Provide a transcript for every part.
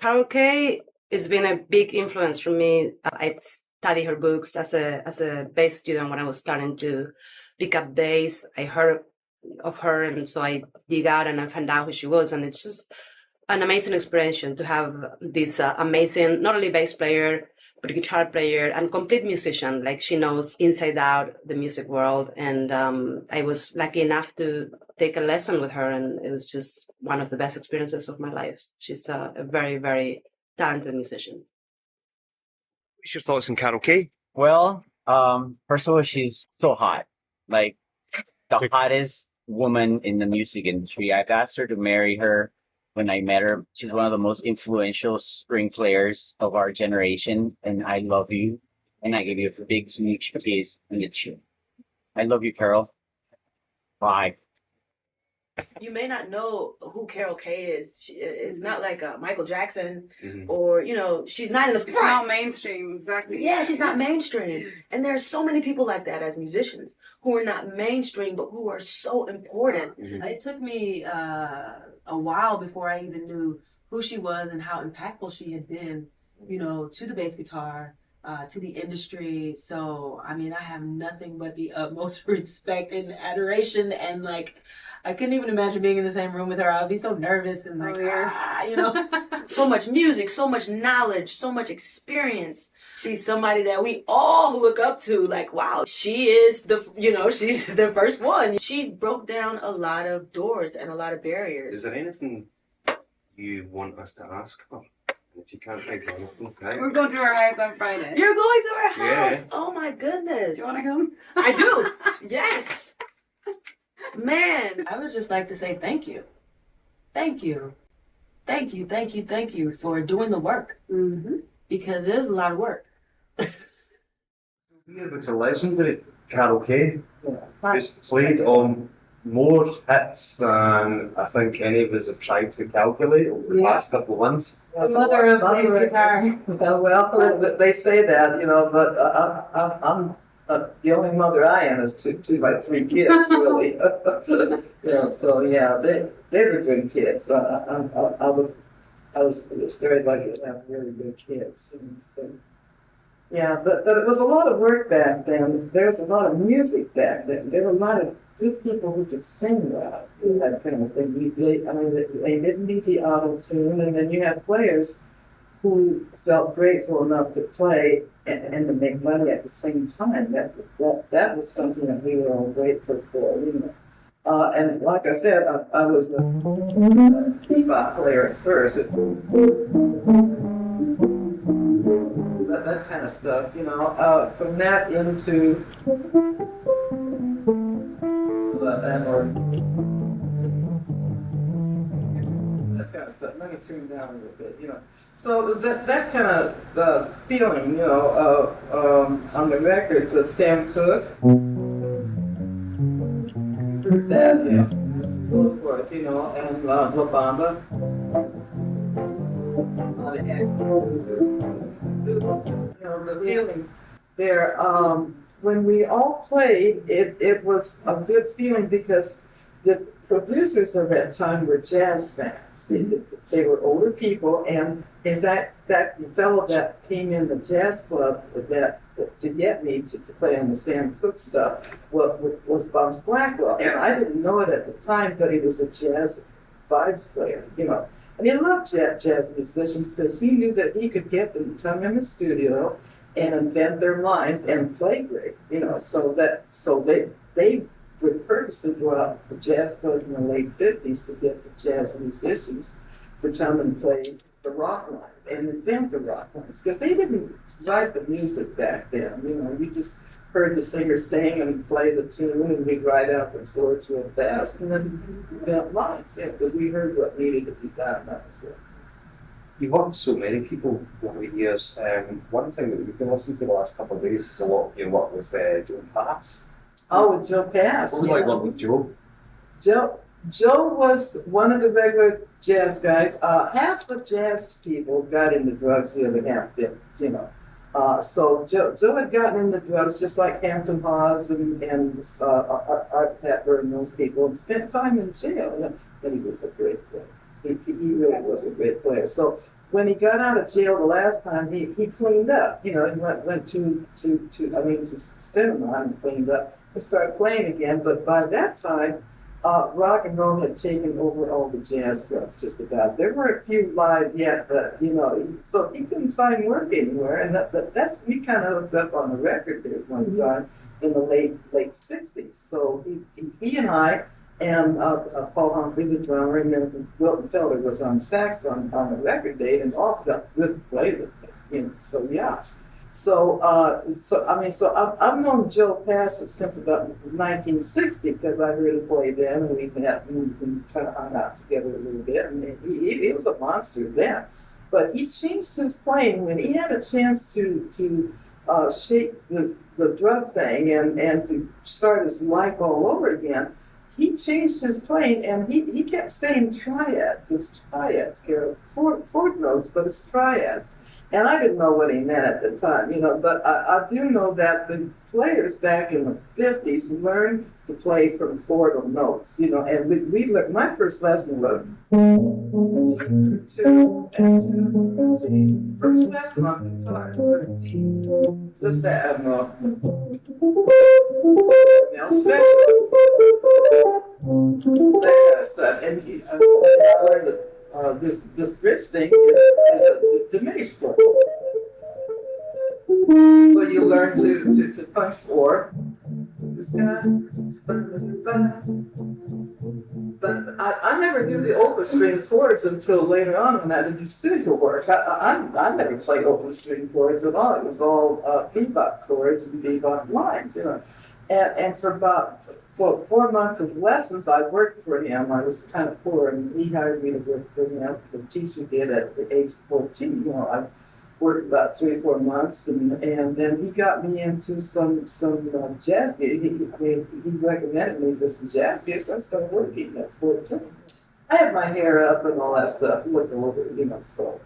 Karaoke has been a big influence for me. I studied her books as a bass student when I was starting to pick up bass. I heard of her, and so I dig out and I found out who she was, and it's just an amazing experience to have this amazing, not only bass player, but guitar player and complete musician. Like, she knows inside out the music world. And I was lucky enough to take a lesson with her, and it was just one of the best experiences of my life. She's a very, very talented musician. What's your thoughts on Kaye? Well, first of all, she's so hot. Like, the hottest woman in the music industry. I've asked her to marry her when I met her. She's one of the most influential string players of our generation. And I love you. And I give you a big smooch kiss on the chin. I love you, Carol. Bye. You may not know who Carol Kaye is. She is not like Michael Jackson, or, you know, she's not in the front. Not mainstream, exactly. Yeah, she's not mainstream. And there's so many people like that as musicians who are not mainstream, but who are so important. It took me a while before I even knew who she was and how impactful she had been, you know, to the bass guitar, to the industry. So, I mean, I have nothing but the utmost respect and adoration, and like, I couldn't even imagine being in the same room with her. I'd be so nervous and like, you know, so much music, so much knowledge, so much experience. She's somebody that we all look up to. Like, wow, she is she's the first one. She broke down a lot of doors and a lot of barriers. Is there anything you want us to ask her? If you can't think of anything, okay. We're going to her house on Friday. You're going to her house? Yeah. Oh my goodness. Do you want to come? I do. Yes. Man, I would just like to say thank you. Thank you. Thank you, thank you, thank you for doing the work. Because it is a lot of work. Yeah, because a legendary Kaye who's played on more hits than I think any of us have tried to calculate over the last couple of months. The mother of bass guitar. Well, they say that, you know, but I'm the only mother I am is two by three kids, really. Yeah, so yeah, they were good kids. I was very lucky to have really good kids. And so, yeah, but it was a lot of work back then. There was a lot of music back then. There were a lot of good people who could sing well, that kind of thing. They didn't need the auto tune, and then you had players who felt grateful enough to play and to make money at the same time. That was something that we were all grateful for, you know. And like I said, I was a bebop player at first. That kind of stuff, you know. From that into that kind of stuff. Let me turn down a little bit, you know. So it was that kind of feeling, you know, on the records of Sam Cooke. That, yeah, so forth, you know, and La Bamba. You know, the feeling there. When we all played, it was a good feeling because the producers of that time were jazz fans. They were older people, and in fact, the fellow that came in the jazz club to get me to play on the Sam Cooke stuff was Bumps Blackwell. And I didn't know it at the time, but he was a jazz vibes player, you know. And he loved jazz musicians because he knew that he could get them to come in the studio and invent their lines and play great, you know. So they would purposely go out to jazz clubs in the late 50s to get the jazz musicians to come and play the rock line and invent the rock lines, because they didn't write the music back then. You know, you just heard the singer sing and play the tune, and we'd write out the chords real fast and then invent lines, yeah, because we heard what needed to be done. So. You've worked with so many people over the years. One thing that we've been listening to the last couple of days is a lot of your work with Joe Pass. Oh, with Joe Pass. What was it like working with Joe? Joe was one of the regular jazz guys. Half the jazz people got into drugs, the other half didn't, you know. So Joe had gotten into drugs just like Hampton Hawes and Art Pepper and those people, and spent time in jail. But he was a great player. He really was a great player. So when he got out of jail the last time, he cleaned up. You know, he went to cinema and cleaned up and started playing again. But by that time, rock and roll had taken over all the jazz clubs just about. There were a few live yet, but you know, so he couldn't find work anywhere, and that's we kind of hooked up on the record there one time in the late '60s. So he and I. And Paul Humphrey, the drummer, and then Wilton Felder was on sax on the record date, and all felt good to play with him. You know, so yeah. So I've known Joe Passett since about 1960 because I heard him play then, and we met and kind of hung out together a little bit. And he was a monster then, but he changed his playing when he had a chance to shake the drug thing and to start his life all over again. He changed his playing, and he kept saying triads. It's triads, Carol. It's chord notes, but it's triads. And I didn't know what he meant at the time, you know, but I do know that the players back in the 50s learned to play from chordal notes, you know, and we learned, my first lesson was 2 and 2 T. First lesson on guitar, T. Just that, now special. That kind of stuff. And I learned that this bridge thing is a diminished chord. So you learn to function or this guy. But I never knew the open string chords until later on when I did the studio work. I never played open string chords at all. It was all bebop chords and bebop lines, you know. And for about 4 months of lessons, I worked for him. I was kind of poor, and he hired me to work for him. The teacher did at the age of 14. You know, I worked about 3 or 4 months, and then he got me into some jazz gigs. He recommended me for some jazz gigs. So I started working at 14. I had my hair up and all that stuff, looked over, you know. So,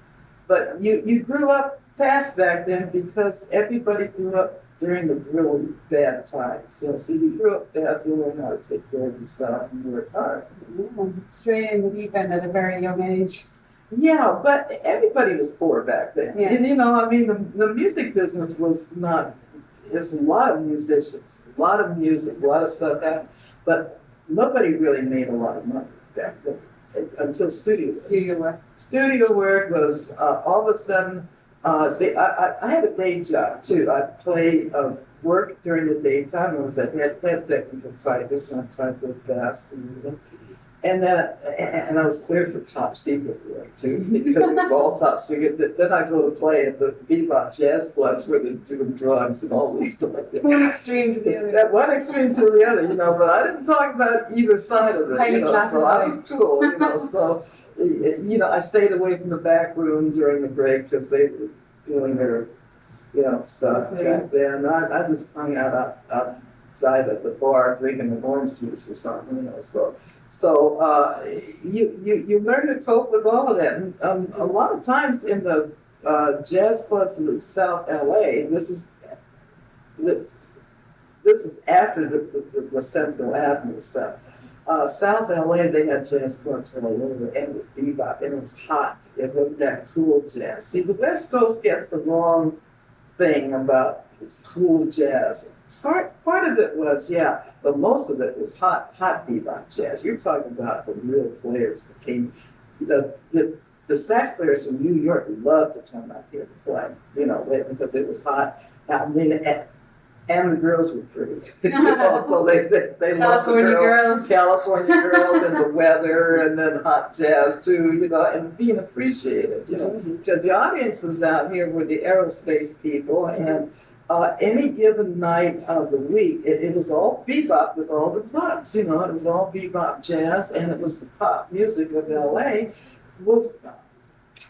but you grew up fast back then because everybody grew up during the really bad times. So you grew up fast, you learned how to take care of yourself and work hard. Straight in the deep end at a very young age. Yeah, but everybody was poor back then. Yeah. And, you know, I mean, the music business was not, there's a lot of musicians, a lot of music, a lot of stuff happened, but nobody really made a lot of money back then until studio work. Studio work was all of a sudden, see, I had a day job too. I played work during the daytime. I was a head technical typist, and I typed real fast. And I was cleared for top secret work too, because it was all top secret. Then I go to play at the bebop jazz clubs where they're doing drugs and all this stuff. One extreme to the other. That one extreme to the other, you know, but I didn't talk about either side of it, you know, so I was cool, you know, so, you know, I stayed away from the back room during the break because they were doing their, you know, stuff back there, and I just hung out outside at the bar drinking an orange juice or something, you know, so you learn to cope with all of that, and a lot of times in the jazz clubs in South LA, this is after the Central Avenue stuff. South LA, they had jazz clubs all over, and it was bebop, and it was hot. It wasn't that cool jazz. See, the West Coast gets the wrong thing about it's cool jazz. Part of it was, yeah, but most of it was hot bebop jazz. You're talking about the real players that came. The sax players from New York loved to come out here to play, you know, because it was hot. I mean, and the girls were pretty. You know, so they loved the girls, California girls, and the weather, and then hot jazz too, you know, and being appreciated, you know, because the audiences out here were the aerospace people, and any given night of the week, it was all bebop with all the clubs, you know, it was all bebop jazz, and it was the pop music of LA was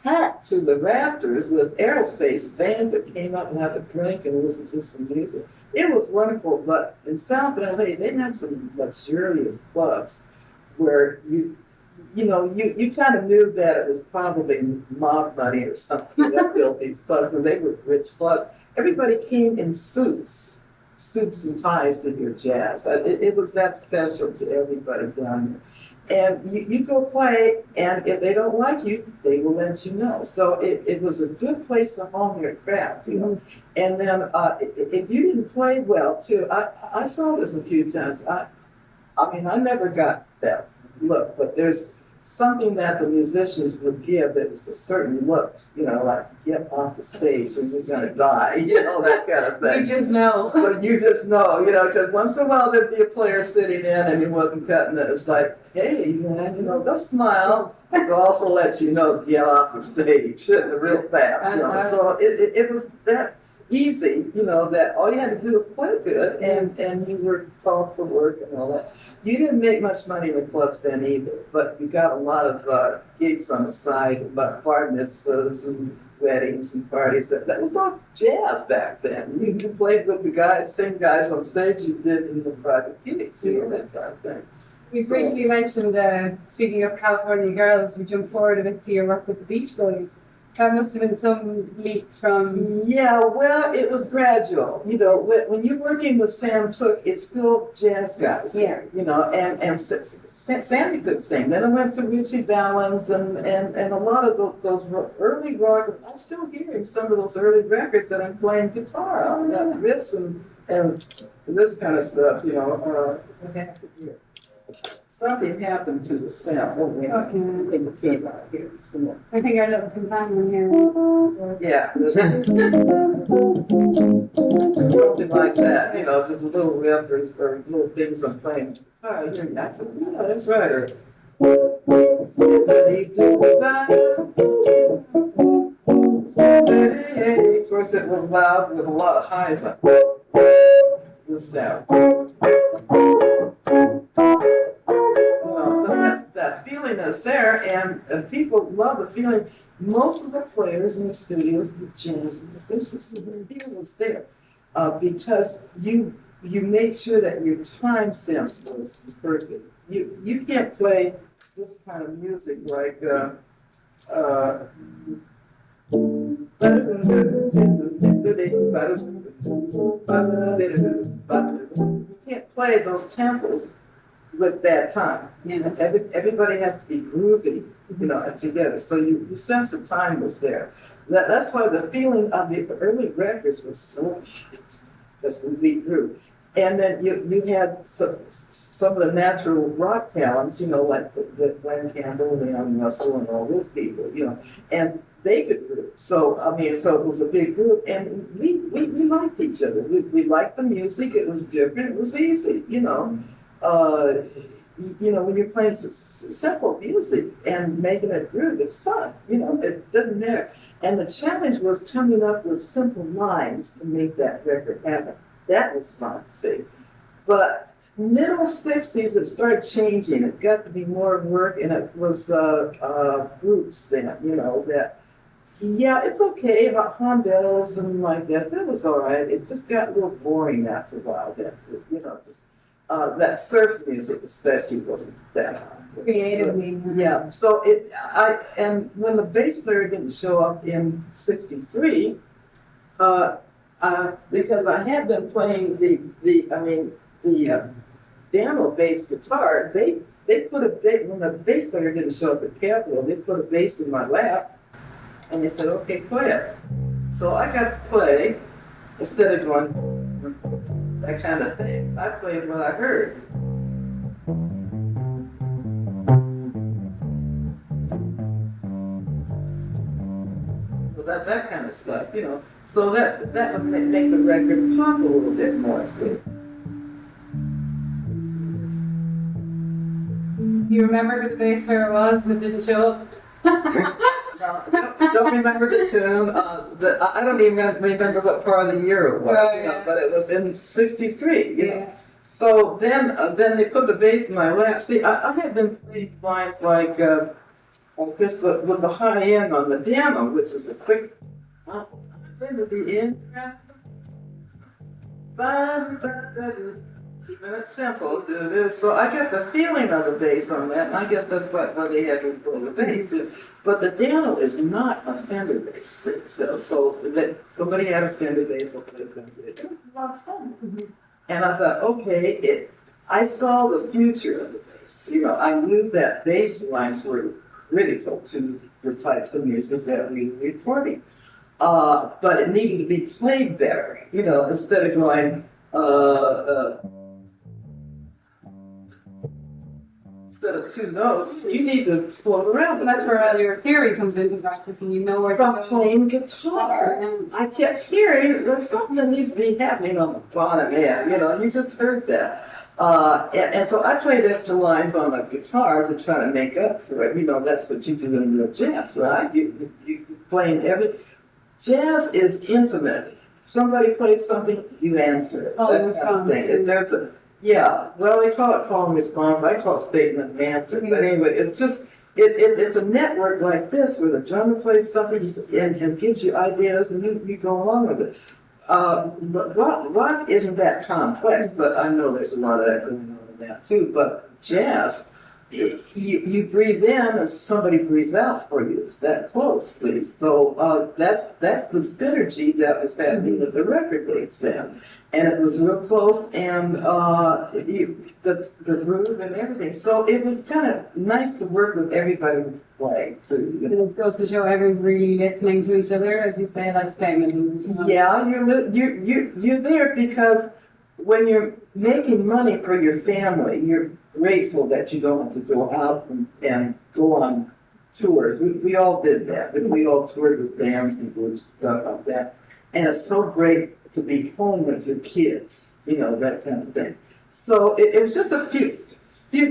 packed to the rafters with aerospace fans that came up and had a drink and listen to some music. It was wonderful, but in South LA, they had some luxurious clubs where you kind of knew that it was probably mob money or something that built these clubs, and they were rich clubs. Everybody came in suits suits and ties to hear jazz. It was that special to everybody down there. And you go play, and if they don't like you, they will let you know. So it was a good place to hone your craft, you know. And then if you didn't play well, too, I saw this a few times. I mean, I never got that look, but there's something that the musicians would give. It was a certain look, you know, like get off the stage and you're gonna die, you know, that kind of thing. You just know. So you just know, you know, because once in a while there'd be a player sitting in and he wasn't cutting it. It's like, hey, man, you know, go smile. They'll also let you know, get off the stage real fast, you know. So it was that easy, you know, that all you had to do was play good and you were called for work and all that. You didn't make much money in the clubs then either, but you got a lot of gigs on the side, about bar mitzvahs and weddings and parties. That was all jazz back then. You played with the guys, same guys on stage you did in the private gigs, you know, that kind of thing. We briefly mentioned, speaking of California girls, we jump forward a bit to your work with the Beach Boys. That must have been some leap from... Yeah, well, it was gradual. You know, when you're working with Sam Cooke, it's still jazz guys. Yeah. You know, and Sammy could sing. Then I went to Richie Valens and a lot of those early rock. I'm still hearing some of those early records that I'm playing guitar on, riffs and this kind of stuff, you know. Something happened to the sound. Oh, wait. Okay. I think it came out here. I think our little companion here. Yeah, something like that, you know, just little riff or little things I'm playing. Oh, yeah, that's right. Or, of course, it was loud with a lot of highs on this sound. That feeling is there, and people love the feeling. Most of the players in the studios were jazz musicians, so the feeling was there because you made sure that your time sense was perfect. You can't play this kind of music like you can't play those tempos with that time. You know, everybody has to be groovy, you know, together. So your sense of time was there. That's why the feeling of the early records was so hot. That's when we grew. And then you had some of the natural rock talents, you know, like the Glenn Campbell, Leon Russell, and all those people, you know, and they could groove. So, I mean, so it was a big group, and we liked each other. We liked the music. It was different. It was easy, you know. You know, when you're playing simple music and making it groove, it's fun. You know, it doesn't matter. And the challenge was coming up with simple lines to make that record happen. That was fun, see. But middle 60s, it started changing. It got to be more work, and it was groups then, you know, that, yeah, it's okay, Hondells and like that. That was all right. It just got a little boring after a while. That, you know, just that surf music especially wasn't that hot. Creatively. Yeah. So and when the bass player didn't show up in '63, because I had them playing the piano bass guitar, they put when the bass player didn't show up at Capitol, they put a bass in my lap, and they said, "Okay, play it." So I got to play instead of going that kind of thing. I played what I heard. So that kind of stuff, you know. So that would make the record pop a little bit more, see. Do you remember who the bass player was that didn't show up? Don't remember the tune. I don't even remember what part of the year it was, Right, you know, yeah. but it was in '63, you know. So then they put the bass in my lap. See, I had been playing lines like this, but with the high end on the piano, which is a quick. Then with the end. Keeping it simple. So I get the feeling of the bass on that, and I guess that's why they had to play the bass. But the Dano is not a Fender bass. So that somebody had a Fender bass, I'll play a Fender bass. It was a lot of fun. And I thought, okay, I saw the future of the bass. You know, I knew that bass lines were critical to the types of music that we were recording. But it needed to be played better, you know, instead of going, instead of two notes, you need to float around. And that's where all your theory comes into practice, and you know where to From go. playing guitar, I kept hearing there's something that needs to be happening on the bottom end. You know, you just heard that. And so I played extra lines on the guitar to try to make up for it. You know, that's what you do in real jazz, right? You playing every... Jazz is intimate. If somebody plays something, you answer it. Call and That kind of response. thing. There's a... Yeah, well, they call it call and response. I call it statement and answer. But anyway, it's just... It's a network like this where the drummer plays something and gives you ideas and you go along with it. But rock isn't that complex, but I know there's a lot of that going on in that too. But jazz, you breathe in and somebody breathes out for you. It's that close, see? So that's the synergy that was happening with the record they said. And it was real close, and the groove and everything. So it was kind of nice to work with everybody who played too. And it goes to show everyone really listening to each other, as you say, like statements. Yeah, you're there because when you're making money for your family, you're grateful that you don't have to go out and go on tours. We all did that. We all toured with bands and groups and stuff like that. And it's so great to be home with your kids, you know, that kind of thing. So it was just a few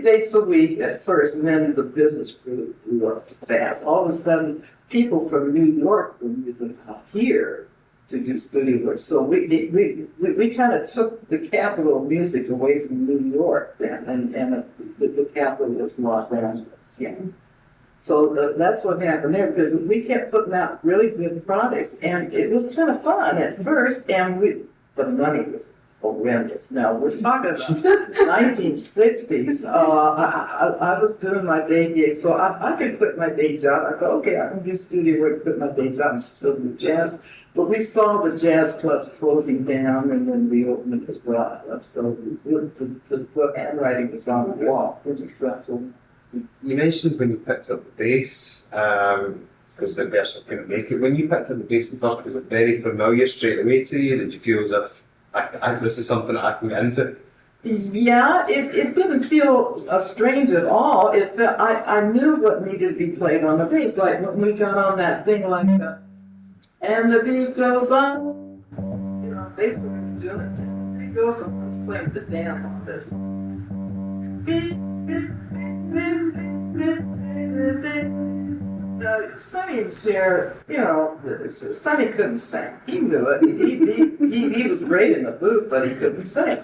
dates a week at first, and then the business grew up fast. All of a sudden, people from New York were moving out here to do studio work. So we kind of took the capital of music away from New York then, and the capital was Los Angeles. Yeah. So that's what happened there, because we kept putting out really good products, and it was kind of fun at first, and the money was horrendous. Now, we're talking about 1960s. I was doing my day gig, so I could quit my day job. I go, okay, I can do studio work, quit my day job, and still do jazz. But we saw the jazz clubs closing down and then reopening as well. So the handwriting was on the wall, which is successful. You mentioned when you picked up the bass, because the person couldn't make it. When you picked up the bass at first, was it very familiar straight away to you? Did you feel as if this is something that I can get into? Yeah, it didn't feel strange at all. It felt, I knew what needed to be played on the bass. Like when we got on that thing like that, and the beat goes on. You know, bass player was doing it. And it goes on. I was playing the damn on this. Sonny and Cher, you know, Sonny couldn't sing. He knew it. He was great in the booth, but he couldn't sing.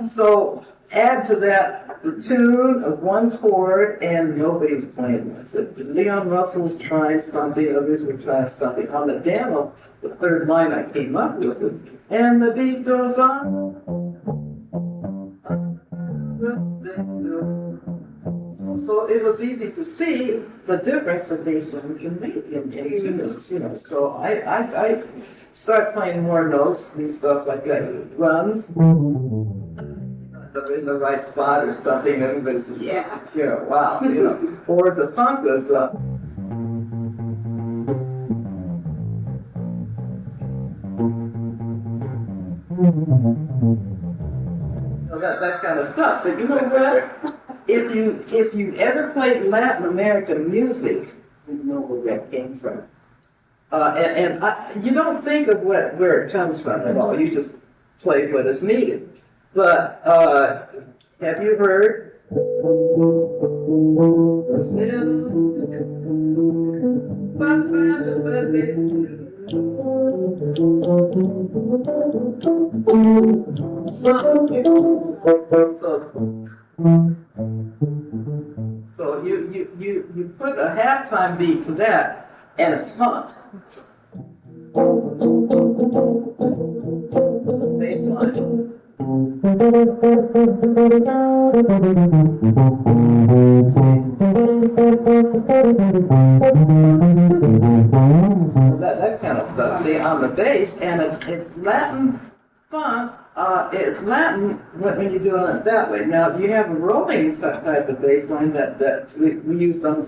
So add to that the tune of one chord, and nobody was playing with it. Leon Russell's trying something, others were trying something. On the demo, the third line I came up with it, and the beat goes on. So it was easy to see the difference that bassline can make in two notes, you know. So I started playing more notes and stuff like that. Runs in the right spot or something. Everybody says, yeah, you know, wow, you know. Or the funk was that kind of stuff. But you know what? If you ever played Latin American music, you know where that came from. You don't think of where it comes from at all. You just play what is needed. But have you heard? So you put a halftime beat to that, and it's funk. Bass line. That kind of stuff. See, on the bass, and it's Latin funk. It's Latin when you're doing it that way. Now you have a rolling type of bass line that we used on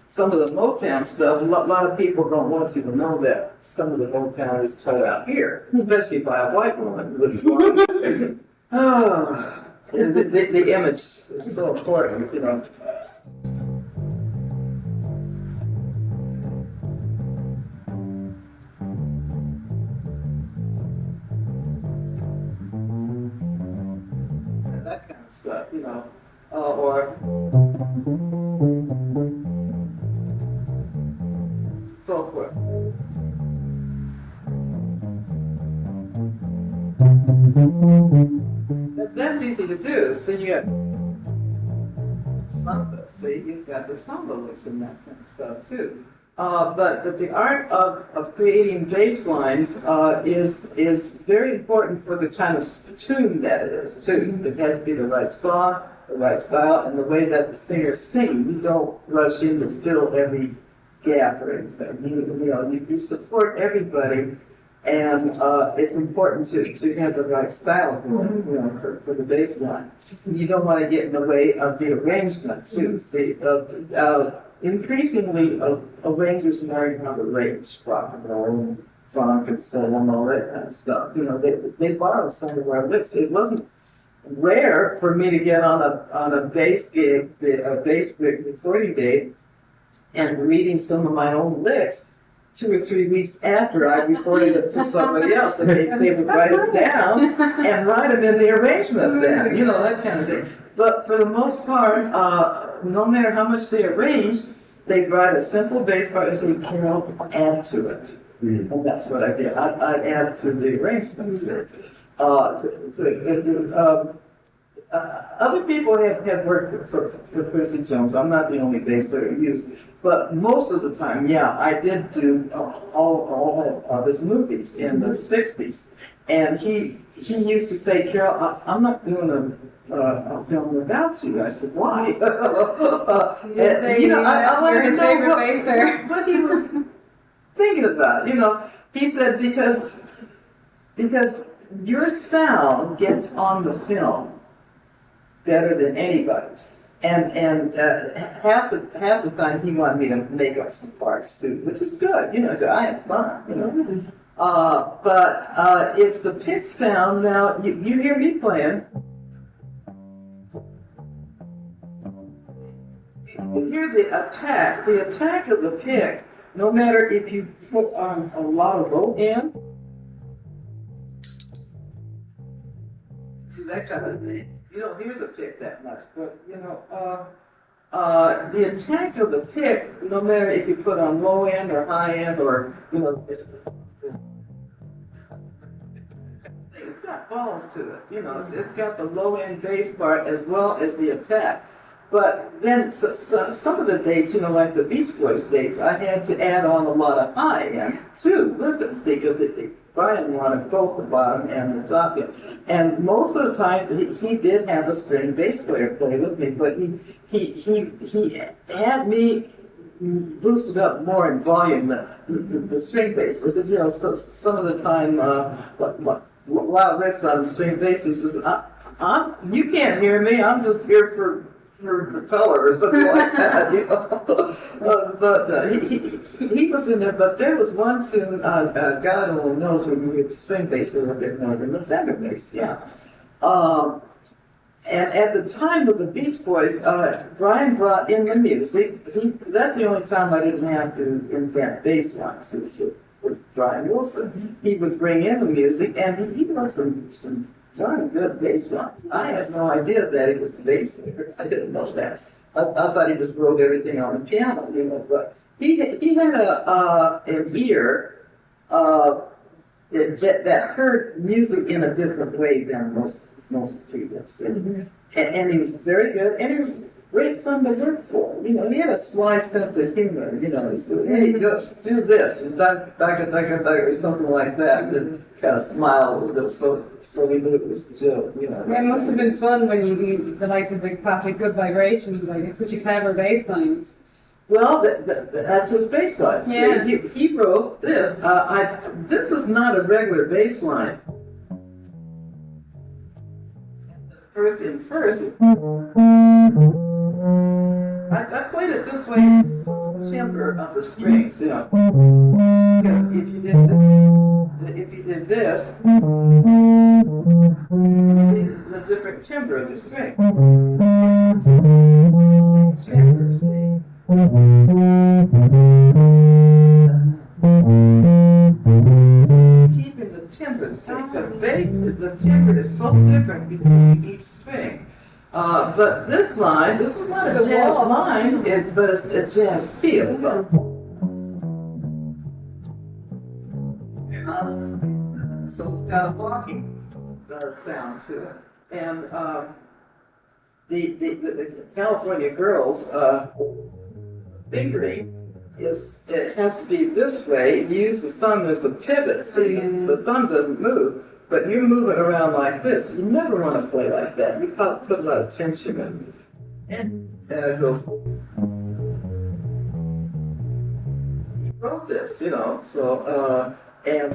some of the Motown stuff. A lot of people don't want you to know that some of the Motown is cut out here, especially by a white woman with blonde. The image is so important, you know. That kind of stuff, you know, or so forth. That's easy to do. So you got samba. See, you've got the samba licks and that kind of stuff too. But the art of creating bass lines is very important for the kind of tune that it is too. It has to be the right song, the right style, and the way that the singers sing. You don't rush in to fill every gap or anything. You support everybody, and it's important to have the right style for the bass line. You don't want to get in the way of the arrangement too. See, increasingly, arrangers learn how to arrange rock and roll, funk and soul and all that kind of stuff. You know, they borrowed some of our licks. It wasn't rare for me to get on a bass gig, a bass recording day, and reading some of my own licks 2 or 3 weeks after I recorded it for somebody else. And they would write it down and write them in the arrangement then, you know, that kind of thing. But for the most part, no matter how much they arranged, they'd write a simple bass part and say, Carol, add to it. And that's what I did. I'd add to the arrangements. Other people have worked for Quincy Jones. I'm not the only bass player he used, but most of the time, yeah, I did do all of his movies in the '60s, and he used to say, "Carol, I'm not doing a film without you." I said, "Why?" You're his favorite bass player. What he was thinking about, he said because your sound gets on the film better than anybody's, and half the time he wanted me to make up some parts too, which is good, I have fun, but it's the pick sound. Now you hear me playing, you hear the attack of the pick. No matter if you put on a lot of low end, that kind of thing. You don't hear the pick that much, but the attack of the pick, no matter if you put on low end or high end or it's got balls to it. It's got the low end bass part as well as the attack. But then some of the dates, like the Beach Boys dates, I had to add on a lot of high end too with it, because Brian wanted both the bottom and the top end. And most of the time, he did have a string bass player play with me, but he had me boosted up more in volume the string bass. So some of the time, Wild Rick's on the string bass, he says, "You can't hear me. I'm just here for color," or something like that, but he was in there. But there was one tune, God only knows, where you hear the string bass a little bit more than the Fender bass, yeah. And at the time of the Beach Boys, Brian brought in the music. That's the only time I didn't have to invent bass lines with Brian Wilson. He would bring in the music, and he wrote some darn good bass lines. I had no idea that he was a bass player. I didn't know that. I thought he just wrote everything on the piano, but he had an ear that heard music in a different way than most people. And he was very good, and he was great fun to work for. You know, he had a sly sense of humor. You know, he said, "Hey, go do this," and or something like that. Then kind of smiled a little bit, so we knew it was a joke. You know, It must have been fun when you do the likes of the classic Good Vibrations. Like, it's such a clever bass line. well, that's his bass line. Yeah. See, he wrote this. This is not a regular bass line. First, I played it this way, timbre of the strings, you know. Because if you did this, see the different timbre of the string. Timbre, see. Keeping the timbre, see, because the timbre is so different between each string. But this line, this is not a jazz line, but it's a jazz feel. So it's got a walking sound to it. And the California Girls fingering it has to be this way. You use the thumb as a pivot, see, the thumb doesn't move. But you move it around like this. You never want to play like that. You put a lot of tension in it. And it goes. He wrote this, you know, so, and.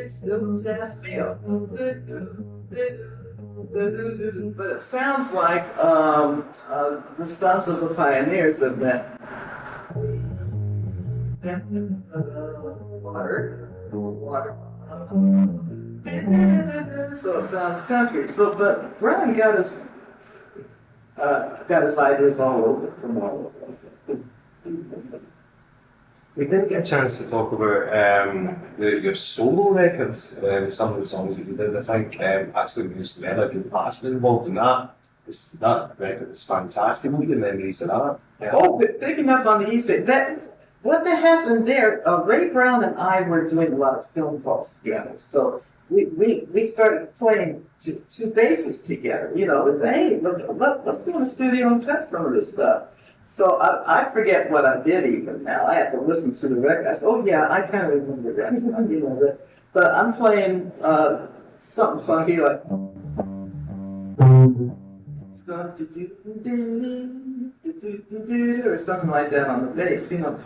Still jazz feel. But it sounds like the Sons of the Pioneers of that. Water. So it sounds country. So, but Brown got his ideas all over from all over. We didn't get a chance to talk about your solo records, some of the songs that you did. I think actually Bruce Melodic has been involved in that. That record is fantastic. What are your memories of that? Yeah. Oh, picking up on the Easter, what happened there, Ray Brown and I were doing a lot of film calls together. So we started playing two basses together, you know, with, hey, let's go in the studio and cut some of this stuff. So I forget what I did even now. I have to listen to the record. I said, oh yeah, I kind of remember that, you know, but I'm playing something funky like or something like that on the bass, you know.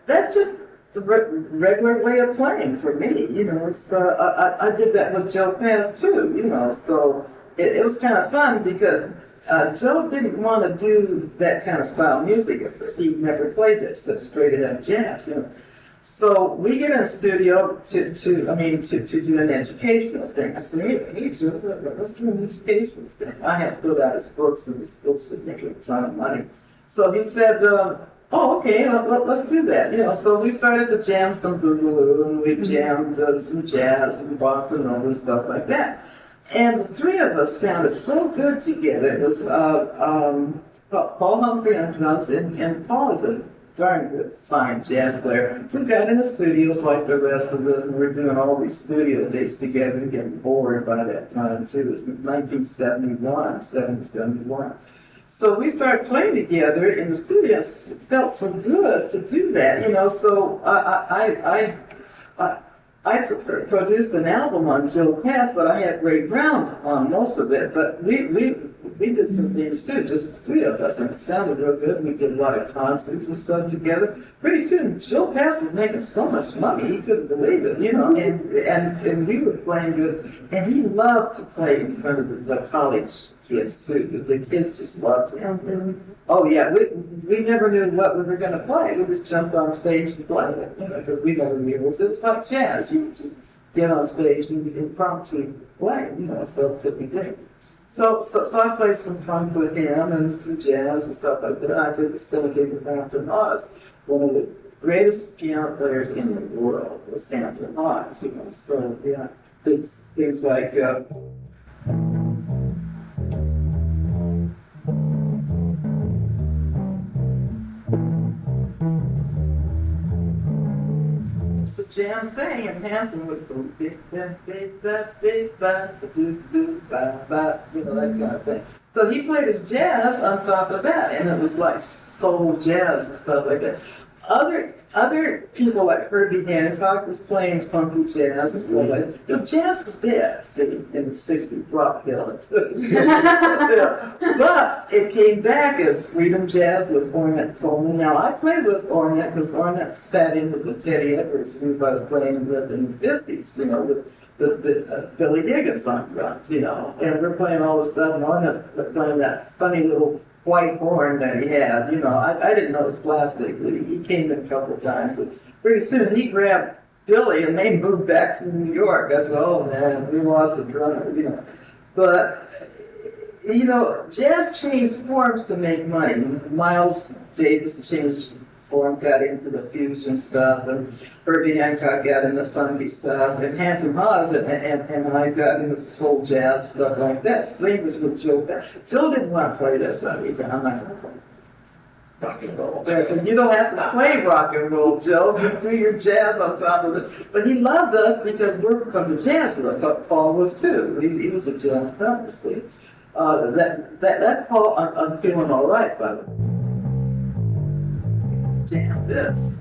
That's just the regular way of playing for me, you know. It's I did that with Joe Pass too, you know. So it was kind of fun because Joe didn't want to do that kind of style music at first. He never played that stuff, straight ahead jazz, you know. So we get in the studio to do an educational thing. I said, hey Joe, let's do an educational thing. I had put out his books, and his books would make a ton of money. So he said, oh, okay, let's do that. You know, so we started to jam some boogaloo, and we jammed some jazz and bossa nova and stuff like that. And the three of us sounded so good together. It was Paul Humphrey on drums, and Paul is a darn good, fine jazz player who got in the studios like the rest of us, and we're doing all these studio days together and getting bored by that time too. It was 1971, 71. So we started playing together in the studio. It felt so good to do that, you know. So I produced an album on Joe Pass, but I had Ray Brown on most of it. But we did some things too, just the three of us, and it sounded real good. We did a lot of concerts and stuff together. Pretty soon, Joe Pass was making so much money, he couldn't believe it, you know. And we were playing good, and he loved to play in front of the college kids too. The kids just loved him. Oh yeah, we never knew what we were going to play. We just jumped on stage and played it, you know, because we never knew. It was like jazz. You just get on stage and impromptu play, you know. So that's what we did. So I played some funk with him and some jazz and stuff like that. I did the syndicate with Hampton Hawes. One of the greatest piano players in the world was Hampton Hawes, you know. So yeah, things like. Just a jam thing, and Hampton would go big ba big ba big ba do do ba ba, you know, that kind of thing. So he played his jazz on top of that, and it was like soul jazz and stuff like that. Other people like Herbie Hancock was playing funky jazz and stuff like that. Because jazz was dead, see, in the 60s, Rock Hill. Yeah. But it came back as freedom jazz with Ornette Coleman. Now, I played with Ornette because Ornette sat in with the Teddy Edwards group I was playing with in the 50s, you know, with Billy Higgins on drums, you know. And we're playing all this stuff, and Ornette's playing that funny little white horn that he had, you know. I didn't know it was plastic. He came in a couple of times. But pretty soon he grabbed Billy and they moved back to New York. I said, oh man, we lost a drummer, you know. But, you know, jazz changed forms to make money. Miles Davis changed form, got into the fusion stuff, and Herbie Hancock got into funky stuff, and Hampton Hawes and I got into soul jazz stuff like that. Same as with Joe. Joe didn't want to play this stuff. He said, I'm not going to play rock and roll. You don't have to play rock and roll, Joe. Just do your jazz on top of it. But he loved us because we're from the jazz world. Paul was too. He was a jazz drummer, see. That's Paul. I'm feeling all right, by the way. Jam this.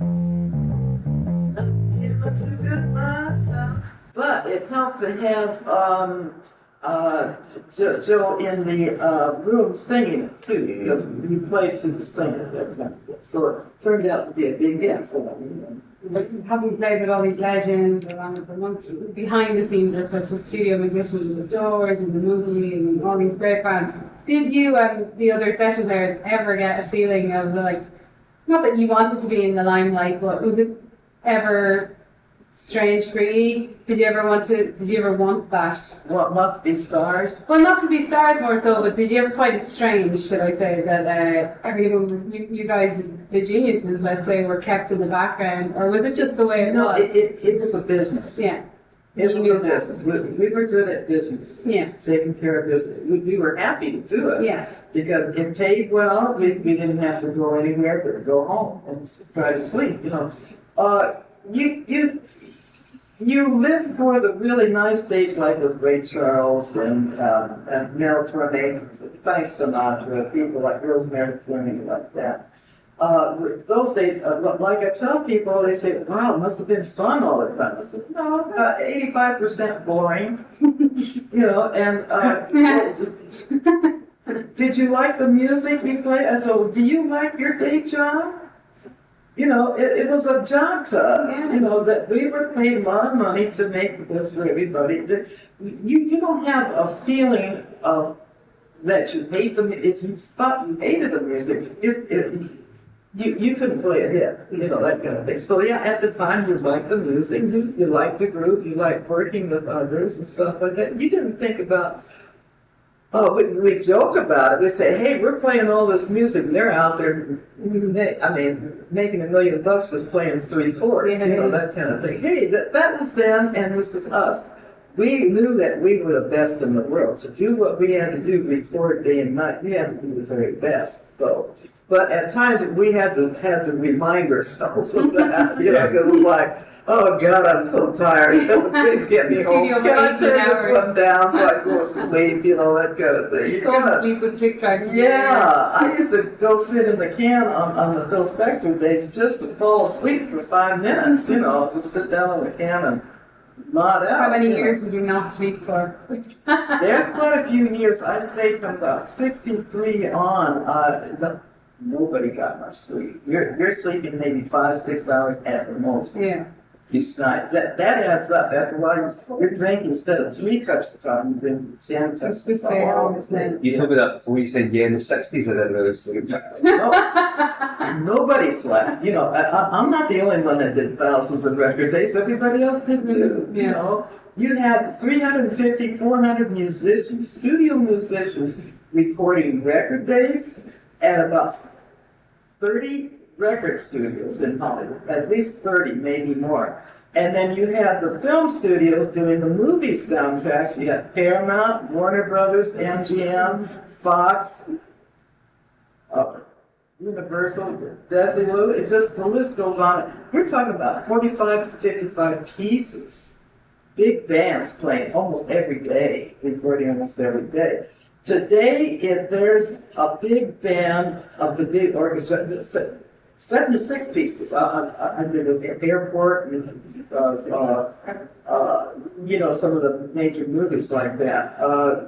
But it helped to have Joe in the room singing it too, because we played to the singer. So it turned out to be a big hit for him. Having played with all these legends around behind the scenes as such as studio musicians with the Doors and the Movie and all these great bands, did you and the other session players ever get a feeling of like, not that you wanted to be in the limelight, but was it ever strange for you? Did you ever want that? Want to be stars? Well, not to be stars more so, but did you ever find it strange, should I say, that everyone, you guys, the geniuses, let's say, were kept in the background? Or was it just the way it was? It was a business. Yeah. It was a business. We were good at business. Yeah. Taking care of business. We were happy to do it. Yeah. Because it paid well. We didn't have to go anywhere but go home and try to sleep. You know, you live for the really nice days like with Ray Charles and Mel Torme, Frank Sinatra, people like Rosemary Clooney, like that. Those days, like I tell people, they say, wow, it must have been fun all the time. I said, no, 85% boring. You know, and did you like the music we played? I said, well, do you like your day job? You know, it was a job to us, you know, that we were paid a lot of money to make this for everybody. You don't have a feeling of that you hate the music. If you thought you hated the music, you couldn't play a hit, you know, that kind of thing. So yeah, at the time you liked the music, you liked the group, you liked working with others and stuff like that. You didn't think about, we joke about it. We say, hey, we're playing all this music, and they're out there, making $1 million just playing 3 chords, you know, that kind of thing. Hey, that was them, and this is us. We knew that we were the best in the world. To do what we had to do, record day and night, we had to be the very best. So, but at times we had to remind ourselves of that, you know, because it was like, oh God, I'm so tired. Please get me home. Can I turn this one down so I go to sleep? You know, that kind of thing. Go to sleep with click tracks. Yeah, I used to go sit in the can on the Phil Spector days just to fall asleep for 5 minutes. You know, just sit down on the can and nod out. How many years did you not sleep for? There's quite a few years. I'd say from about 63 on. Nobody got much sleep. You're sleeping maybe 5-6 hours at the most. Yeah. You snide. That adds up. After a while, you're drinking instead of 3 cups of coffee, you drink 10 cups of coffee. You told me that before. You said, yeah, in the 60s I didn't really sleep. Nobody slept. You know, I'm not the only one that did thousands of record days. Everybody else did too. You know, you had 350, 400 musicians, studio musicians, recording record dates at about 30 record studios in Hollywood, at least 30, maybe more. And then you had the film studios doing the movie soundtracks. You had Paramount, Warner Brothers, MGM, Fox, Universal, Desilu, it just, the list goes on. We're talking about 45 to 55 pieces. Big bands playing almost every day, recording almost every day. Today, if there's a big band of the big orchestra, 76 pieces. I did an airport, some of the major movies like that.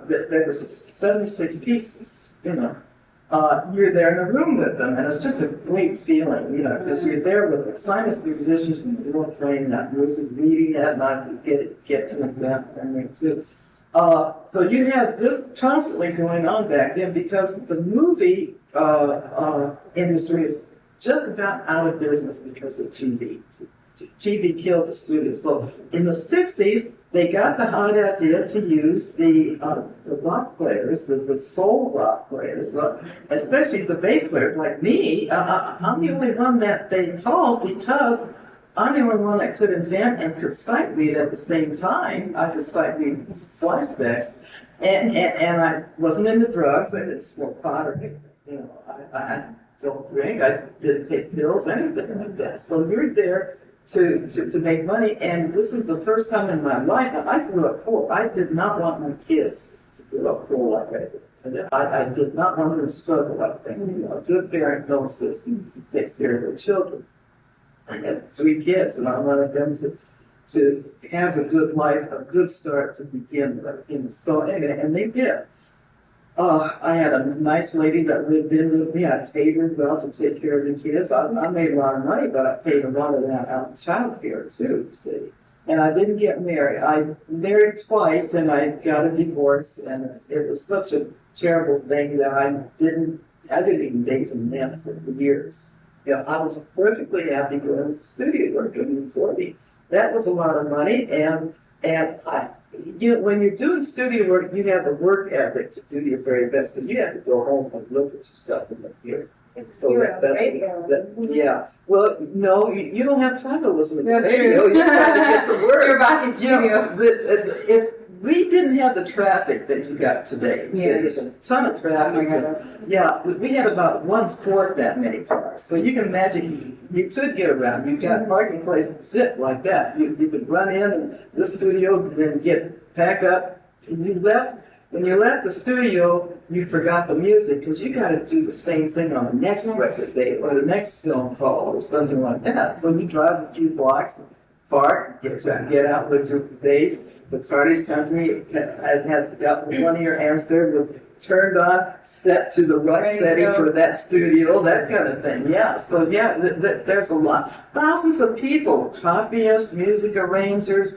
There was 76 pieces, you're there in a room with them, and it's just a great feeling, because you're there with the finest musicians in the world playing that music, reading that, and I get to invent memory too. So you have this constantly going on back then because the movie industry is just about out of business because of TV. TV killed the studio. So in the 60s, they got the hot idea to use the rock players, the soul rock players, especially the bass players like me. I'm the only one that they called because I'm the only one that could invent and could sight read at the same time. I could sight read fly specs, and I wasn't into drugs. I didn't smoke pot or I don't drink. I didn't take pills, anything like that. So you're there to make money, and this is the first time in my life. Now, I grew up poor. I did not want my kids to grow up poor like I did. I did not want them to struggle like that. A good parent knows this and takes care of their children. I had 3 kids, and I wanted them to have a good life, a good start to begin with. So anyway, and they did. I had a nice lady that lived in with me. I paid her well to take care of the kids. I made a lot of money, but I paid a lot of that out in child care too, see. And I didn't get married. I married twice, and I got a divorce, and it was such a terrible thing that I didn't even date a man for years. I was perfectly happy going to the studio work in New York. That was a lot of money, and when you're doing studio work, you have the work ethic to do your very best, because you have to go home and look at yourself in the mirror. So yeah. Well, no, you don't have time to listen to the radio. You're trying to get to work. You're back in studio. If we didn't have the traffic that you got today. There's a ton of traffic. We had about 1/4 that many cars. So you can imagine you could get around. You got parking place zip like that. You could run in the studio, then get pack up. And when you left the studio, you forgot the music because you got to do the same thing on the next record day or the next film call or something like that. So you drive a few blocks, park, get out with your bass. The Carter's Country has got one of your amps there turned on, set to the right setting for that studio, that kind of thing. So there's a lot. Thousands of people, copyists, music arrangers,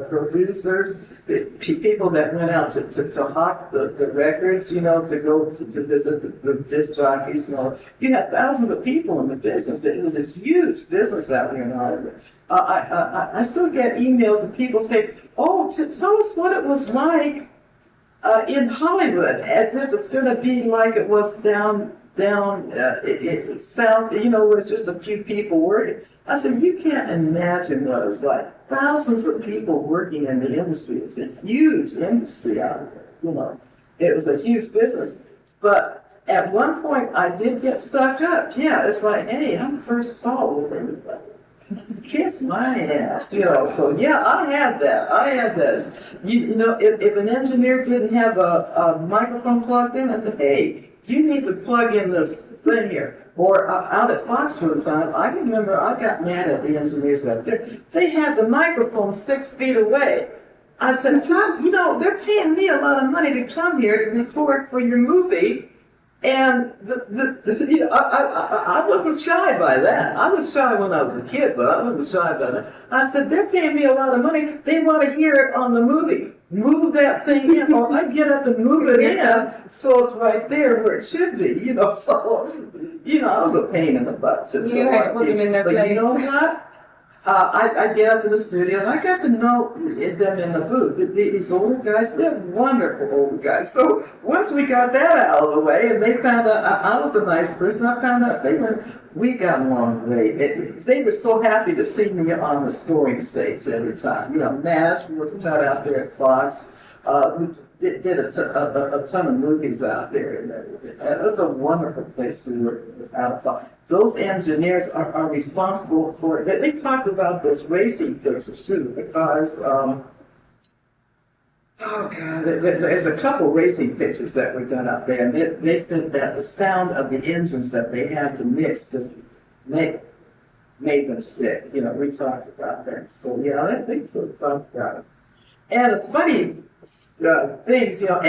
producers, people that went out to hawk the records, to go to visit the disc jockeys and all. You had thousands of people in the business. It was a huge business out here in Hollywood. I still get emails and people say, tell us what it was like in Hollywood, as if it's going to be like it was down south, where it's just a few people working. I said, you can't imagine what it was like. Thousands of people working in the industry. It was a huge industry out there, It was a huge business. But at one point, I did get stuck up. It's like, hey, I'm first call with everybody. Kiss my ass, So I had that. If an engineer didn't have a microphone plugged in, I said, hey, you need to plug in this thing here. Or out at Fox for a time, I remember I got mad at the engineers out there. They had the microphone 6 feet away. I said, they're paying me a lot of money to come here to record for your movie. And I wasn't shy by that. I was shy when I was a kid, but I wasn't shy by that. I said, they're paying me a lot of money. They want to hear it on the movie. Move that thing in, or I get up and move it in, so it's right there where it should be. So I was a pain in the butt to you had to put them in their place. But you know what? I get up in the studio and I got to know them in the booth. These older guys, they're wonderful older guys. So once we got that out of the way and they found out I was a nice person, I found out we got along great. They were so happy to see me on the scoring stage every time. Nash was cut out there at Fox. who did a ton of movies out there. And it's a wonderful place to work with Alpha. Those engineers are responsible for, they talked about those racing pictures too, the cars. Oh God, there's a couple racing pictures that were done out there, and they said that the sound of the engines that they had to mix just made them sick. You know, we talked about that. So yeah, they talked about it. And it's funny things, you know.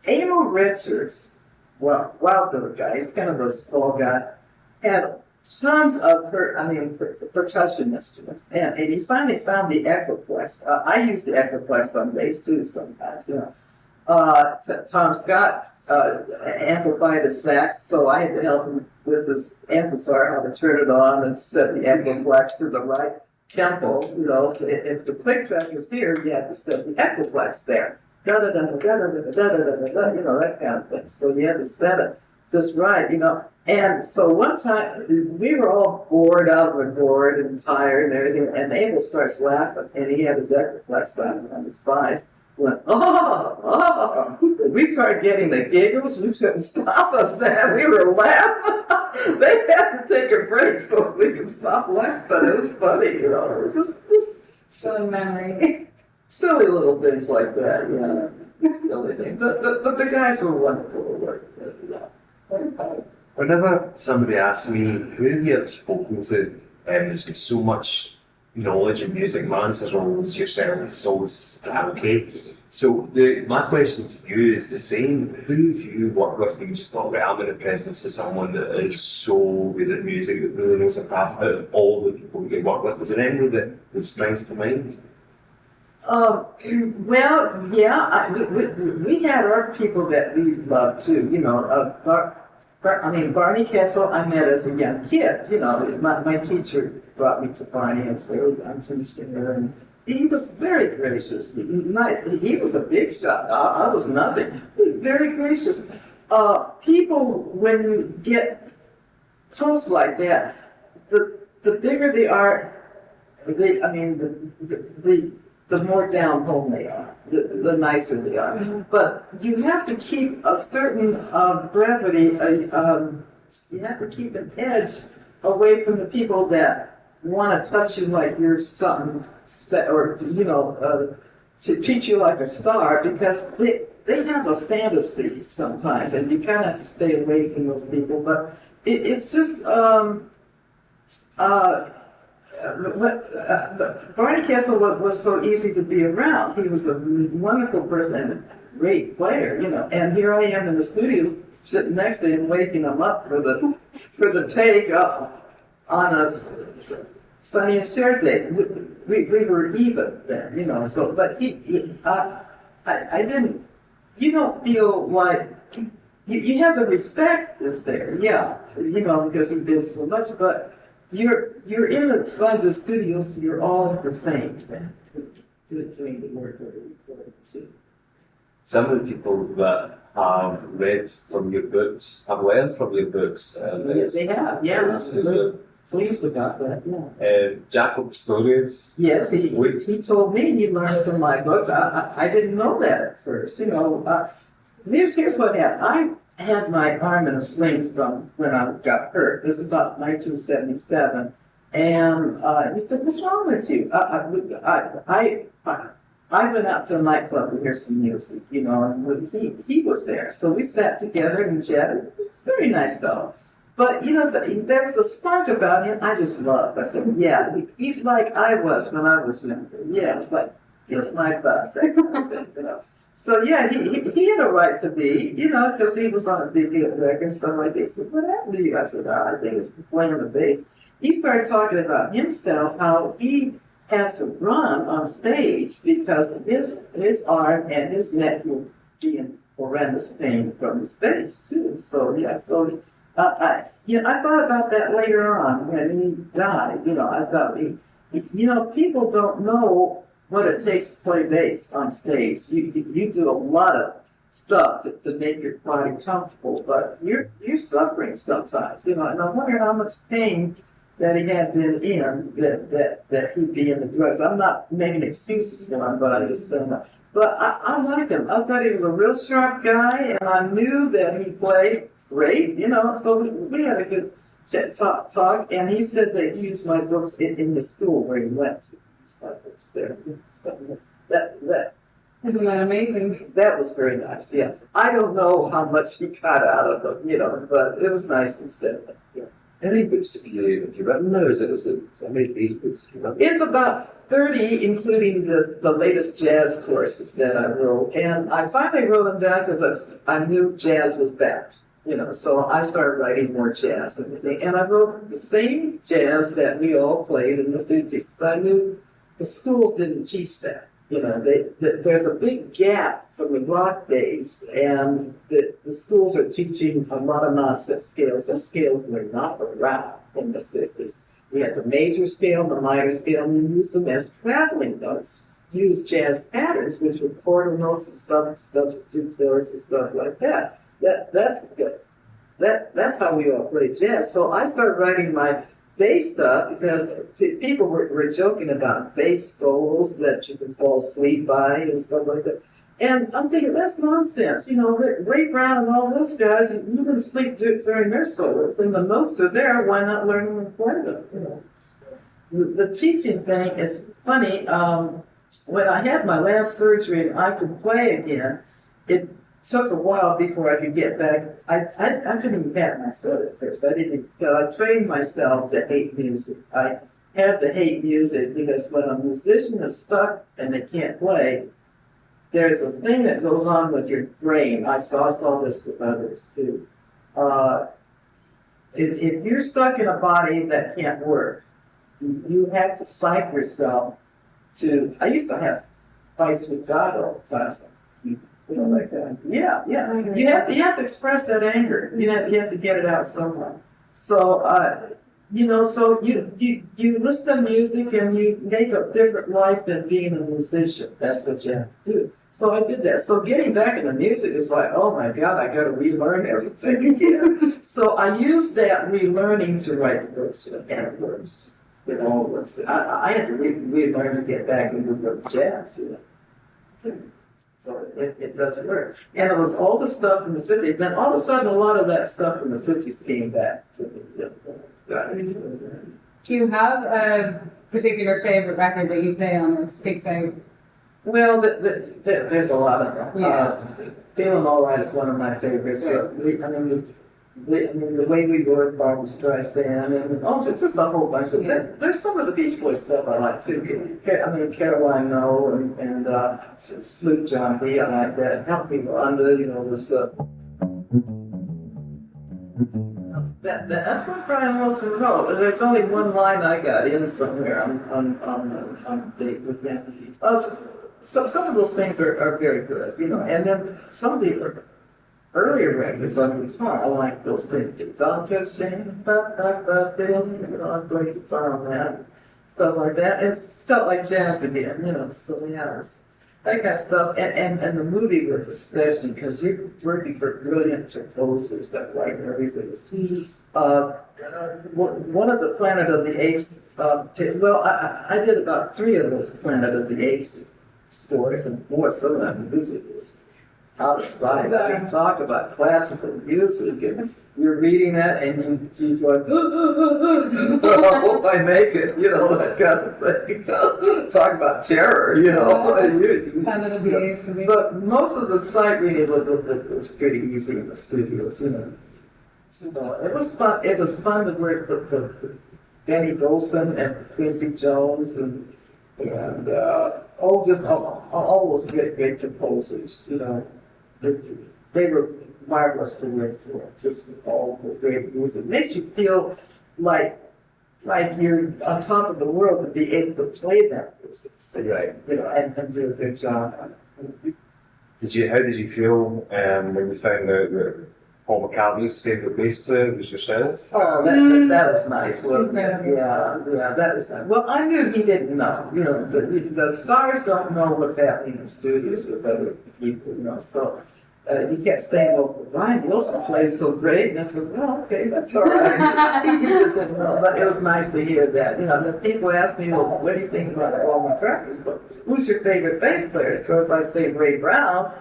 Amo Richards, well, wild little guy. He's kind of a small guy. Had tons of percussion instruments, and he finally found the Echoplex. I use the Echoplex on bass too sometimes, you know. Tom Scott amplified his sax, so I had to help him with his amplifier, how to turn it on and set the Echoplex to the right tempo. You know, if the click track is here, you have to set the Echoplex there. Da da da da da da da da da da, you know, that kind of thing. So you had to set it just right, you know. And so one time, we were all bored out and tired and everything, and Abel starts laughing, and he had his Echoplex on his fives. Went, oh. We started getting the giggles. You couldn't stop us, man. We were laughing. They had to take a break so we could stop laughing. It was funny, you know. Just Some memory. silly little things like that, yeah. Silly things. But the guys were wonderful to work with, yeah. Whenever somebody asks me, who have you ever spoken to who's got so much knowledge in music, my answer is always yourself. It's always okay. So my question to you is the same. Who have you worked with and you just thought, well, I'm in the presence of someone that is so good at music, that really knows the craft, out of all the people you work with? Is there anybody that springs to mind? Well, yeah, we had our people that we loved too, you know. Barney Kessel, I met as a young kid. You know, my teacher brought me to Barney and said, oh, I'm teaching her. And he was very gracious. He was a big shot. I was nothing. He was very gracious. People, when you get close like that, the bigger they are, the more down home they are, the nicer they are. Mm-hmm. But you have to keep a certain brevity, you have to keep an edge away from the people that want to touch you like you're something, or, you know, to treat you like a star, because they have a fantasy sometimes, and you kind of have to stay away from those people. But it's just, Barney Kessel was so easy to be around. He was a wonderful person and a great player, you know. And here I am in the studio, sitting next to him, waking him up for the take on a Sonny and Cher day. We were even then, you know. So, but I didn't. You don't feel like you have the respect is there, yeah, you know, because he did so much, but. You're in the studios, you're all the same thing, doing the work of the recording too. Some of the people that have read from your books have learned from your books. They have, yeah. Pleased about that, yeah. Jacob Stories. Yes, he told me he learned from my books. I didn't know that at first, you know. Here's what happened. I had my arm in a sling from when I got hurt. This is about 1977. And he said, what's wrong with you? I went out to a nightclub to hear some music, you know, and he was there. So we sat together and chatted. Very nice fellow. But, you know, there was a spark about him I just loved. I said, yeah, he's like I was when I was younger. Yeah, it's like, just like that. You know. So yeah, he had a right to be, you know, because he was on a big hit record and stuff like this. He said, what happened to you? I said, I think it's playing the bass. He started talking about himself, how he has to run on stage because his arm and his neck will be in horrendous pain from his bass too. So yeah, I thought about that later on when he died. You know, I thought you know, people don't know what it takes to play bass on stage. You do a lot of stuff to make your body comfortable, but you're suffering sometimes, you know, and I wonder how much pain that he had been in, that he'd be into drugs. I'm not making excuses for him, but I'm just saying that. But I liked him. I thought he was a real sharp guy, and I knew that he played great, so we had a good talk, and he said that he used my books in the school where he went to. He used my books there. So Isn't that amazing? that was very nice, yeah. I don't know how much he got out of them, but it was nice and said that, yeah. Any books have you written, or is it how many of these books have you written? It's about 30, including the latest jazz courses that I wrote. And I finally wrote them down because I knew jazz was back. So I started writing more jazz and everything. And I wrote the same jazz that we all played in the 50s. I knew the schools didn't teach that. There's a big gap from the rock days, and the schools are teaching a lot of nonsense scales. Those scales were not around in the 50s. We had the major scale, the minor scale, and we used them as traveling notes. Used jazz patterns, which were quarter notes and substitute chords and stuff like that. That's good. That's how we all play jazz. So I started writing my bass stuff because people were joking about bass solos that you can fall asleep by and stuff like that. And I'm thinking, that's nonsense. Ray Brown and all those guys, you can sleep during their solos, and the notes are there. Why not learn them and play them? The teaching thing is funny. When I had my last surgery and I could play again, it took a while before I could get back. I couldn't even pat my foot at first. I trained myself to hate music. I had to hate music because when a musician is stuck and they can't play, there's a thing that goes on with your brain. I saw this with others too. If you're stuck in a body that can't work, you have to psych yourself to. I used to have fights with God all the time. Like that. Yeah. You have to express that anger. You have to get it out somewhere. So so you listen to music and you make a different life than being a musician. That's what you have to do. So I did that. So getting back into music is like, oh my God, I got to relearn everything again. So I used that relearning to write the books, and it works. It all works. I had to relearn to get back into the jazz. So it does work. And it was all the stuff from the 50s. Then all of a sudden, a lot of that stuff from the 50s came back to me. Do you have a particular favorite record that you play on that sticks out? Well, there's a lot of them. Yeah. Feeling All Right is one of my favorites. The Way We Were, Barbra Streisand, and just a whole bunch of that. There's some of the Beach Boys stuff I like too. Caroline No and Sloop John B. I like that. Help Me Rhonda, this. That's what Brian Wilson wrote. There's only one line I got in somewhere on date with them. So some of those things are very good, and then some of the earlier records on guitar, I like those things. Don Cushing, I play guitar on that, stuff like that. It felt like jazz again, so yeah, that kind of stuff. And the movie work especially, because you're working for brilliant composers that write everything. One of the Planet of the Apes, I did about 3 of those Planet of the Apes scores, and more, some of that music was outside. I mean, talk about classical music, and you're reading that, and you going, I hope I make it, that kind of thing. Talk about terror, But most of the sight reading was pretty easy in the studios, So it was fun. It was fun to work for Benny Golson and Quincy Jones and all those great composers, They were marvelous to work for. Just all the great music. It makes you feel like you're on top of the world to be able to play that music, Right. And do a good job. How did you feel when you found out that Paul McCartney's favourite bass player was yourself? Oh, that was nice. Yeah, that was nice. Well, I knew he didn't know. The stars don't know what's happening in studios with other people. So he kept saying, well, Ryan Wilson plays so great. And I said, well, okay, that's all right. He just didn't know. But it was nice to hear that. You know, the people ask me, well, what do you think about Paul McCartney's book? Who's your favorite bass player? Of course, I'd say Ray Brown.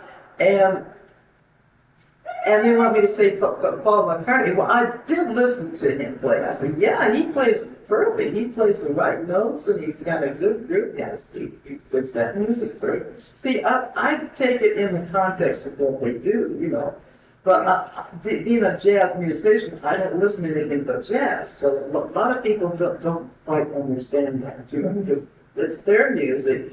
And they want me to say Paul McCartney. Well, I did listen to him play. I said, yeah, he plays perfect. He plays the right notes, and he's got a good group. Yes, he puts that music through. See, I take it in the context of what they do, you know. But being a jazz musician, I don't listen to anything but jazz. So a lot of people don't quite understand that, you know, because it's their music.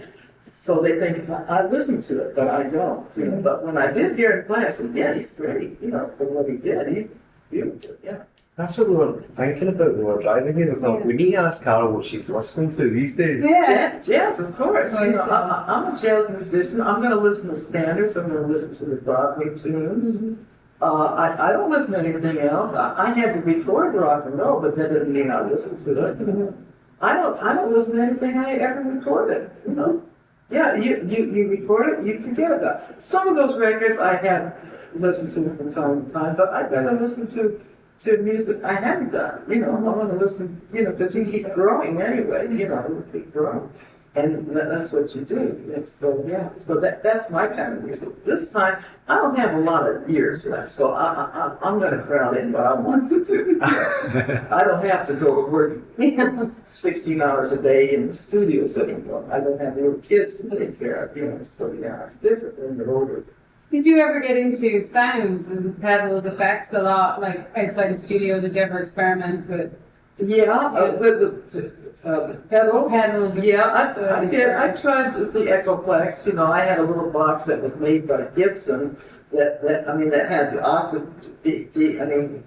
So they think I listen to it, but I don't. You know, but when I did hear him play, I said, "Yeah, he's great." You know, for what he did, he beautiful. Yeah. That's what we were thinking about when we were driving here. We thought, we need to ask Carol what she's listening to these days. Yeah, jazz, of course. You know, I'm a jazz musician. I'm going to listen to standards. I'm going to listen to the Broadway tunes. I don't listen to anything else. I had to record rock and roll, but that doesn't mean I listen to it. You know? I don't listen to anything I ever recorded. You know. Yeah, you record it, you forget about it. Some of those records I have listened to from time to time, but I'd rather listen to music I haven't done. You know, I want to listen, you know, because you keep growing anyway, you know, you keep growing. And that's what you do. And so, yeah, so that's my kind of music. This time, I don't have a lot of years left, so I'm going to crowd in what I want to do. I don't have to go to work 16 hours a day in the studios anymore. I don't have little kids to take care of, you know, so yeah, it's different when you're older. Did you ever get into sounds and pedals, effects a lot, like outside the studio? Did you ever experiment with? Yeah, with the pedals. Yeah, I did. I tried the Echoplex. You know, I had a little box that was made by Gibson. That had the octave,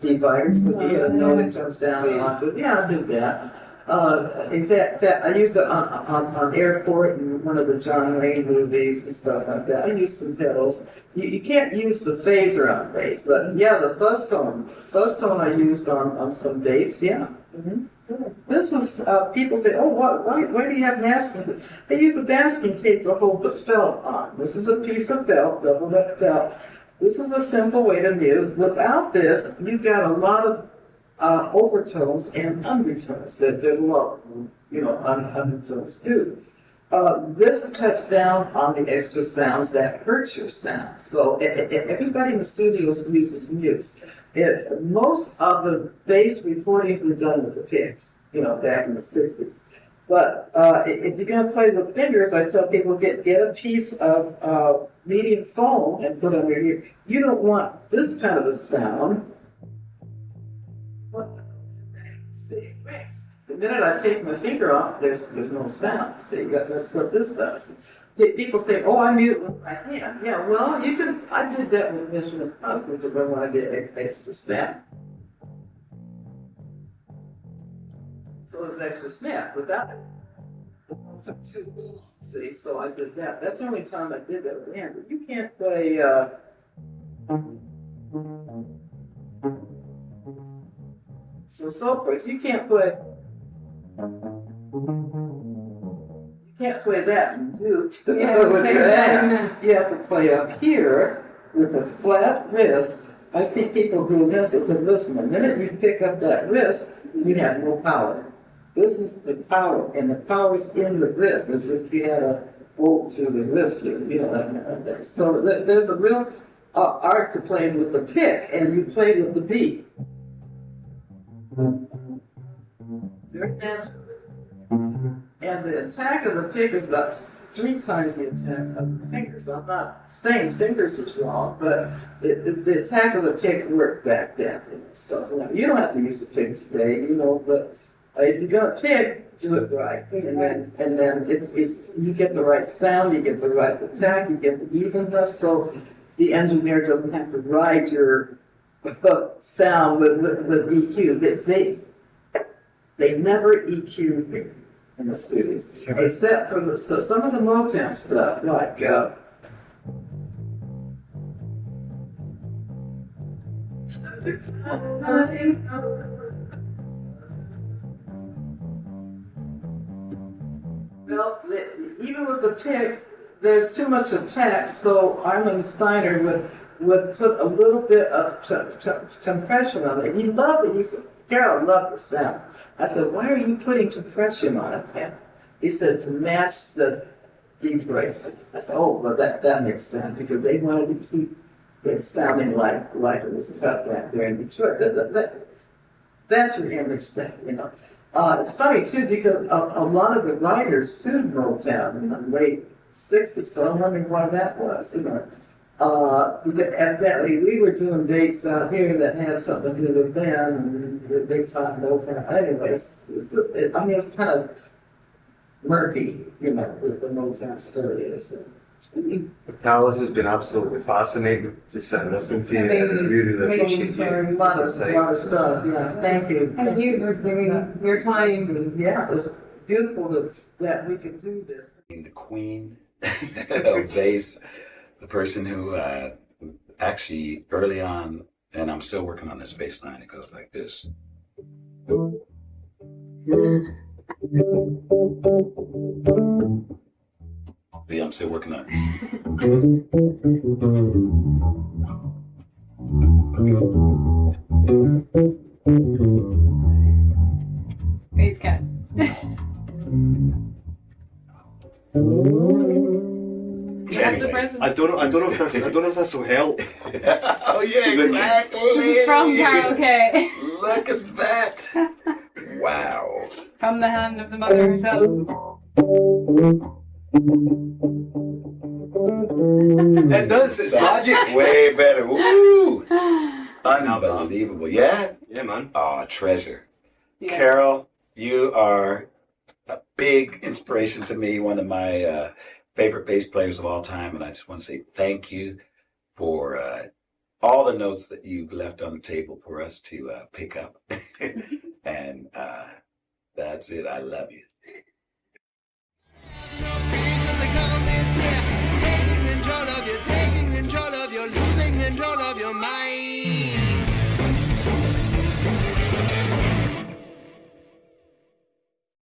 dividers. So you had a note that turns down an octave. Yeah, I did that. I used it on Airport and one of the John Wayne movies and stuff like that. I used some pedals. You can't use the phaser on bass, but yeah, the fuzz tone I used on some dates. Yeah. Mm-hmm. This is people say, oh, why do you have masking tape? They use the masking tape to hold the felt on. This is a piece of felt, double neck felt. This is a simple way to mute. Without this, you got a lot of overtones and undertones. There's a lot, you know, undertones too. This cuts down on the extra sounds that hurt your sound. So everybody in the studios uses mutes. Most of the bass recordings were done with the picks, you know, back in the 60s. But if you're going to play with fingers, I tell people get a piece of medium foam and put under here. You don't want this kind of a sound. See, the minute I take my finger off, there's no sound. See, that's what this does. People say, "Oh, I mute with my hand." Yeah, well, you can. I did that with Mission Impossible because I wanted to get extra snap. So it's extra snap without it. So too long. See, so I did that. That's the only time I did that with hand. But you can't play. So forth. You can't play. You can't play that and do with your hand. You have to play up here with a flat wrist. I see people doing this. I said, listen, the minute you pick up that wrist, you have no power. This is the power, and the power's in the wrist, as if you had a bolt through the wrist here. You know, so there's a real art to playing with the pick, and you play with the beat. Very natural. And the attack of the pick is about 3 times the attack of the fingers. I'm not saying fingers is wrong, but the attack of the pick worked back then. So you don't have to use the pick today, you know, but if you're going to pick, do it right. And then it's you get the right sound, you get the right attack, you get the evenness, so the engineer doesn't have to ride your sound with EQ. They never EQ me in the studios, except for some of the Motown stuff, like even with the pick, there's too much attack. So Armin Steiner would would put a little bit of compression on it. He loved it. He said, Carol loved the sound. I said, why are you putting compression on it, Ken? He said, to match the Detroit's. I said, oh, well, that makes sense, because they wanted to keep it sounding like it was tough back there in Detroit. That's your image thing, you know. It's funny, too, because a lot of the writers sued Motown in the late 60s, so I'm wondering why that was, you know. Because evidently we were doing dates out here that had something to do with them, and they thought Motown. Anyways, it's kind of murky, you know, with the Motown story is. Carol, this has been absolutely fascinating to sit and listen to you. I really appreciate A you. lot of stuff, yeah. Thank you. Thank you for giving your time. Yeah, it's beautiful that we could do this. The queen of bass, the person who actually early on, and I'm still working on this bass line, it goes like this. See, I'm still working on Thanks, Kat. I don't know if this will help. Oh yeah, exactly. From Carol Kaye. Look at that. Wow. From the hand of the mother herself. It does, it's magic. Way better. Woo! Unbelievable. Yeah? Yeah, man. Oh, treasure. Yeah. Carol, you are a big inspiration to me, one of my favorite bass players of all time, and I just want to say thank you for all the notes that you've left on the table for us to pick up. And that's it. I love you.